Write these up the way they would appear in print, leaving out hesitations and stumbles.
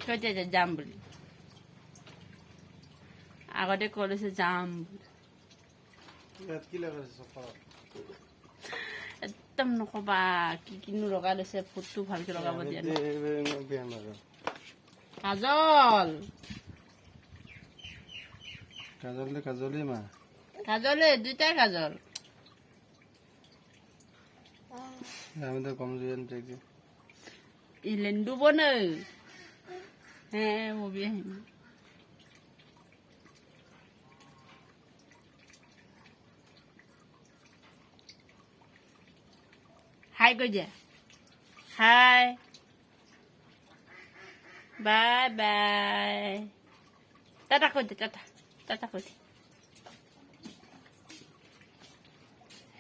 কৈছে যে যাম বুলি আগতে কৈ লৈছে যাম একদম নক'বা কি কিনো লগাই লৈছে ফুটটো ভালকৈ লগাব দিয়া নাই কাজল কাজলে মা কাজলে দুইটাই কাজল আমি তো কমজোরি আনতে ইলেন্ডু বনে হ্যাঁ মুভি আহিম হাই কৈ দিয়া হাই বাই বাই টাটা কৈ দিয়া টাটা টাটা কৈ দিয়া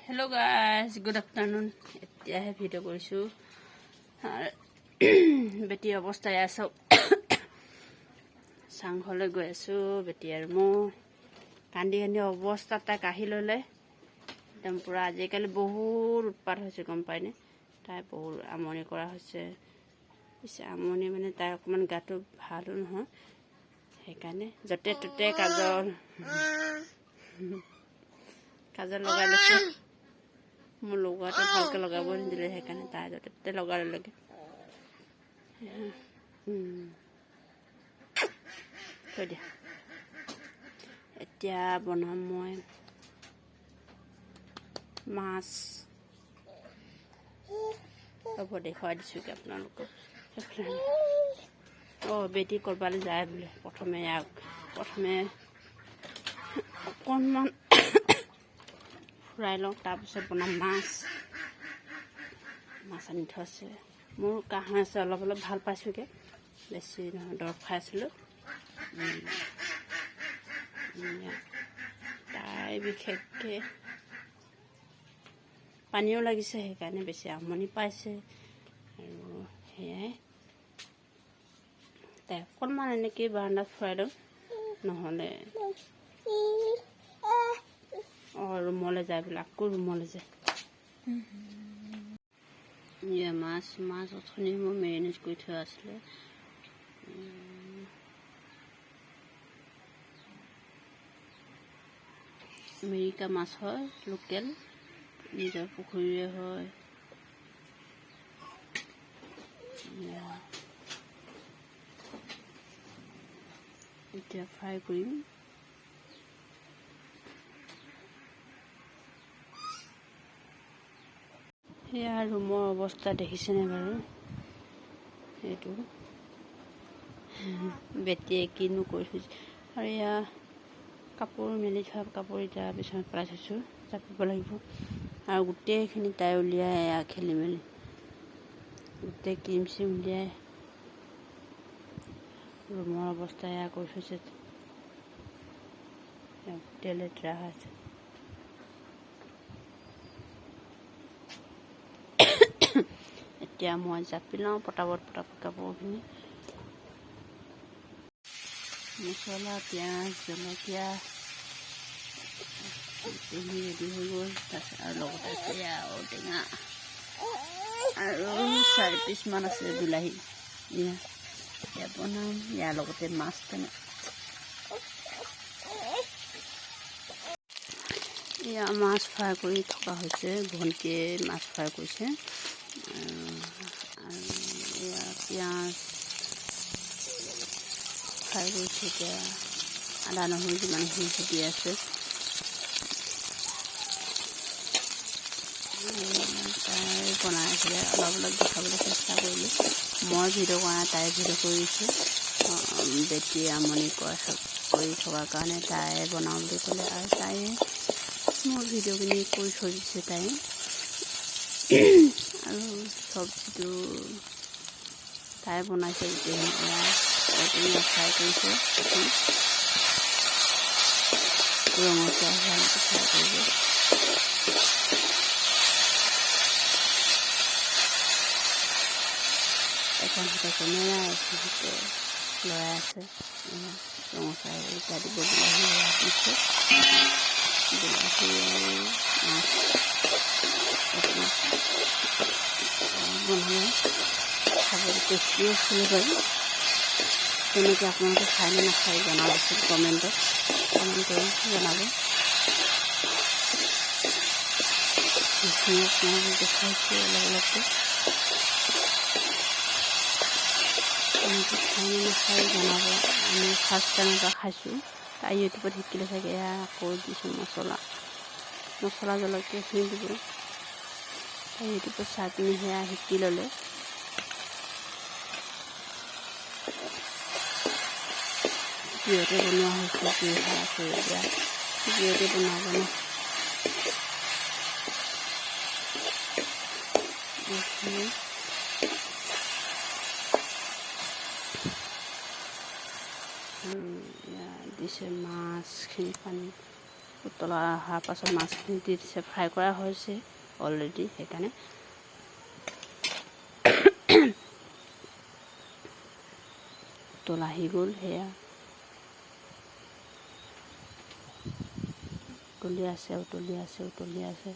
হেল্ল' গাইজ গুড আফটাৰনুন এতিয়াহে ভিডিঅ' কৰিছোঁ বেটী অৱস্থা এয়া চাওক চাংঘৰলৈ গৈ আছোঁ বেটী আৰু মই কান্দি কান্দি অৱস্থা তাই কাঢ়ি ল'লে একদম পূৰা আজিকালি বহুত উৎপাত হৈছে গম পায়নে তাই বহুত আমনি কৰা হৈছে পিছে আমনি মানে তাই অকণমান গাটো ভালো নহয় সেইকাৰণে য'তে ত'তে কাজল লগাই লৈছে মোৰ লগোৱাটো ভালকৈ লগাব নিদিলে সেইকাৰণে তাই য'তে ত'তে লগাই ল'লেগৈ থৈ দিয়া এতিয়া বনাম মই মাছ হ'ব দেখুৱাই দিছোঁগৈ আপোনালোকক বেটী ক'ৰবালৈ যায় বোলে প্ৰথমে অকণমান ফুৰাই লওঁ তাৰপিছত বনাম মাছ আনি থৈছে মোৰ কাহ হৈ আছে অলপ অলপ ভাল পাইছোঁগৈ বেছি নহয় দৰৱ খাই আছিলোঁ তাই বিশেষকৈ পানীও লাগিছে সেইকাৰণে বেছি আমনি পাইছে আৰু সেয়াই তাই অকণমান এনেকৈ বাৰান্দাত ফুৰাই দিওঁ নহ'লে ৰুমলৈ যায় বোলে আকৌ ৰুমলৈ যায় মাছ অথনি মই মেৰিনেট কৰি থোৱা আছিলে আমেৰিকা মাছ হয় লোকেল নিজৰ পুখুৰীৰে হয় এতিয়া ফ্ৰাই কৰিম সেয়া ৰুমৰ অৱস্থা দেখিছেনে বাৰু এইটো বেটীয়ে কিনো কৰি থৈছে আৰু এয়া কাপোৰ মেলি থোৱা কাপোৰ এতিয়া বিচনাত পেলাই থৈছোঁ জাপিব লাগিব আৰু গোটেইখিনি তাই উলিয়াই এয়া খেলি মেলি গোটেই ক্ৰীম চিম উলিয়াই ৰুমৰ অৱস্থা এয়া কৰি থৈছে গোটেই লেতেৰা হৈছে এতিয়া মই জাপি লওঁ পটাপট কাপোৰখিনি মছলা পিঁয়াজ জলকীয়া গোটেইখিনি ৰেডি হৈ গ'ল তাৰপিছত আৰু লগতে আছে ঔটেঙা আৰু 4 পিচমান আছে বিলাহী এতিয়া বনাম ইয়াৰ লগতে মাছ টেঙা এয়া মাছ ফ্ৰাই কৰি থকা হৈছে ভণ্টিয়ে মাছ ফ্ৰাই কৰিছে আৰু এয়া পিঁয়াজ ফ্ৰাই কৰিছে এতিয়া আদা নহৰু যিমানখিনি দি আছে তাই বনাই আছিলে অলপ দেখাবলৈ চেষ্টা কৰিলোঁ মই ভিডিঅ' কৰা তাই ভিডিঅ' কৰিছোঁ বেটীয়ে আমনি কৰি থকাৰ কাৰণে তাই বনাওঁ বুলি ক'লে আৰু তাইয়ে মোৰ ভিডিঅ'খিনি কৰি থৈ দিছে তাই আৰু চব্জিটো তাই বনাইছে গোটেইখিনি ঔটেঙা ফ্ৰাই কৰিছে ৰঙচুৱা ভালকৈ ফ্ৰাই কৰিছে এখন হাতে কেমেৰা এখন হাতে লৰাই আছে ৰঙচুৱা এতিয়া দিব বিলাহী দিছে বিলাহী আৰু মাছ বনালে খাবলৈ টেষ্টি আছিলে বাৰু তেনেকৈ আপোনালোকে খায়নে নাখায় জনাবচোন, কমেণ্ট কৰি জনাব। আপোনালোকক দেখাইছোঁ অলপ অলপকৈ। তেনেকৈ খায়নে নাখায় জনাব। আমি ফাৰ্ষ্ট টাইম এটা খাইছোঁ, তাই ইউটিউবত শিকিলে চাগে। এয়া আকৌ দিছোঁ মছলা জলকীয়াখিনি দিব। তাই ইউটিউবত চাই পিনি সেয়া শিকি ল'লে। জিঅ'তে বনোৱা হৈছে, জিৰা আছে এতিয়া জিঅ'তে বনাব ন। দিছে মাছখিনি পানী উতলা অহাৰ পাছত মাছখিনি দি দিছে। ফ্ৰাই কৰা হৈছে অলৰেডি, সেইকাৰণে উতল আহি গ'ল। সেয়া উতলি আছে।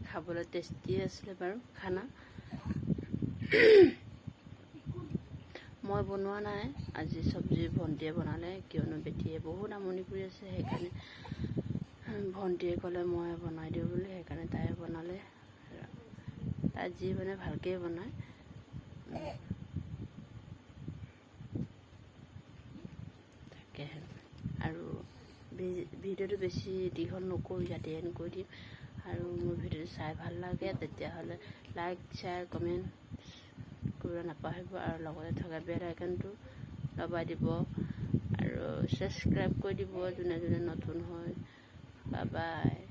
খাবলৈ টেষ্টি আছিলে বাৰু খানা। মই বনোৱা নাই আজি, চব্জি ভণ্টিয়ে বনালে। কিয়নো বেটিয়ে বহুত আমনি কৰি আছে, সেইকাৰণে ভণ্টিয়ে ক'লে মই বনাই দিওঁ বুলি, সেইকাৰণে তাই বনালে। তাই যি বনায় ভালকৈ বনায়। তাকেহে আৰু ভিডিঅ'টো বেছি দীঘল নকৰোঁ, ইয়াতে এণ্ড কৰি দিম। আৰু মোৰ ভিডিঅ'টো চাই ভাল লাগে তেতিয়াহ'লে লাইক, শ্বেয়াৰ, কমেণ্ট কৰিব নাপাহৰিব। আৰু লগতে থকা বেল আইকনটো দবাই দিব আৰু ছাবস্ক্ৰাইব কৰি দিব যোনে যোনে নতুন হয়। Bye bye.